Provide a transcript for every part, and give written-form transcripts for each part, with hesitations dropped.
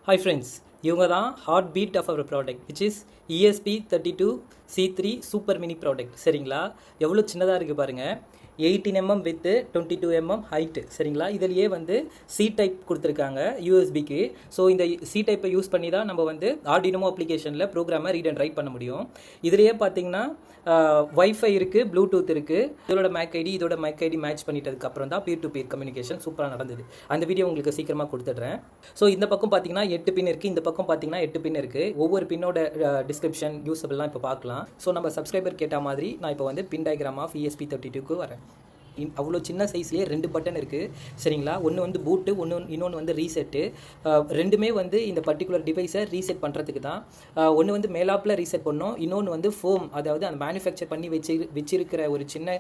Hi friends, இவங்க தான் heartbeat of our product which is ESP32C3 super mini product. சரிங்களா, எவ்வளோ சின்னதாக இருக்குது பாருங்கள். 18mm with 22mm height. சரிங்களா, இதிலேயே வந்து சி டைப் கொடுத்துருக்காங்க யூஎஸ்பிக்கு. ஸோ இந்த சி டைப்பை யூஸ் பண்ணி தான் நம்ம வந்து ஆர்டினமோ அப்ளிகேஷனில் ப்ரோக்ராமை ரீட் அண்ட் ரைட் பண்ண முடியும். இதுலேயே பார்த்தீங்கன்னா வைஃபை இருக்குது, ப்ளூடூத் இருக்குது. இதோட மேக் ஐடி இதோட மேக் ஐடி மேட்ச் பண்ணிட்டதுக்கு அப்புறம் தான் பீர் டு பீர் கம்யூனிகேஷன் சூப்பராக நடந்தது. அந்த வீடியோ உங்களுக்கு சீக்கிரமாக கொடுத்துட்றேன். ஸோ இந்த பக்கம் பார்த்தீங்கன்னா 8 பின் இருக்குது, இந்த பக்கம் பார்த்தீங்கன்னா 8 பின் இருக்குது. ஒவ்வொரு பின்னோட டிஸ்கிரிப்ஷன் யூஸபிள்லாம் இப்போ பார்க்கலாம். ஸோ நம்ம சப்ஸ்கிரைபர் கேட்ட மாதிரி நான் இப்போ வந்து பின் டயக்ராம் ஆஃப் ESP32க்கு வரேன். அவ்வளோ சின்ன சைஸ்லேயே 2 பட்டன் இருக்குது. சரிங்களா, ஒன்று வந்து பூட்டு, இன்னொன்று வந்து ரீசெட்டு. ரெண்டுமே வந்து இந்த பர்டிகுலர் டிவைஸை ரீசெட் பண்ணுறதுக்கு தான். ஒன்று வந்து மேலாப்பில் ரீசெட் பண்ணோம், இன்னொன்று வந்து ஃபோம், அதாவது அந்த மேனுஃபேக்சர் பண்ணி வச்சிருக்கிற ஒரு சின்ன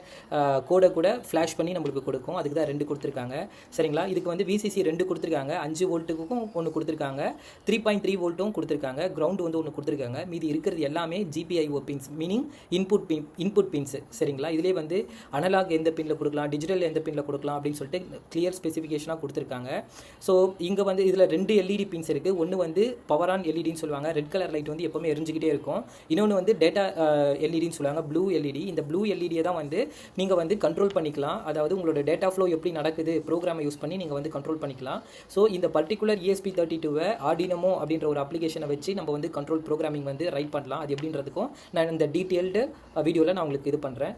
கோடை கூட ஃப்ளாஷ் பண்ணி நம்மளுக்கு கொடுக்கும். அதுக்கு தான் 2 கொடுத்துருக்காங்க. சரிங்களா, இதுக்கு வந்து VCC 2 கொடுத்துருக்காங்க. 5 வோல்ட்டுக்கும் ஒன்று கொடுத்துருக்காங்க, 3.3 வோல்ட்டும் கொடுத்துருக்காங்க, கிரவுண்டு வந்து ஒன்று கொடுத்துருக்காங்க. மீதி இருக்கிறது எல்லாமே GPIO pins, meaning input pins. சரிங்களா, இதிலே வந்து அனலாக் எந்த பின்னில் கொடுக்கலாம், டிஜிட்டல் எந்த பின்னில் கொடுக்கலாம் அப்படின்னு சொல்லிட்டு கிளியர் ஸ்பெசிஃபிகேஷனாக கொடுத்துருக்காங்க. ஸோ இங்கே வந்து இதில் 2 LED பின்ஸ் இருக்குது. ஒன்று வந்து பவர் ஆன் எல்இடின்னு சொல்லுவாங்க, ரெட் கலர் லைட் வந்து எப்போவுமே எரிஞ்சிக்கிட்டே இருக்கும். இன்னொன்று வந்து டேட்டா எல்இடின்னு சொல்லுவாங்க, ப்ளூ எல்இடி. இந்த ப்ளூ எல்இடியை தான் வந்து நீங்கள் வந்து கண்ட்ரோல் பண்ணிக்கலாம். அதாவது உங்களோட டேட்டா ஃப்ளோ எப்படி நடக்குது ப்ரோக்ராமை யூஸ் பண்ணி நீங்கள் வந்து கண்ட்ரோல் பண்ணிக்கலாம். ஸோ இந்த பர்டிகுலர் ESP32வை ஆர்டினமோ அப்படின்ற ஒரு அப்ளிகேஷனை வச்சு நம்ம வந்து கண்ட்ரோல் ப்ரோக்ராமிங் வந்து ரைட் பண்ணலாம். அது எப்படின்றதுக்கும் நான் இந்த டீட்டெயில்டு வீடியோவில் நான் உங்களுக்கு இது பண்ணுறேன்.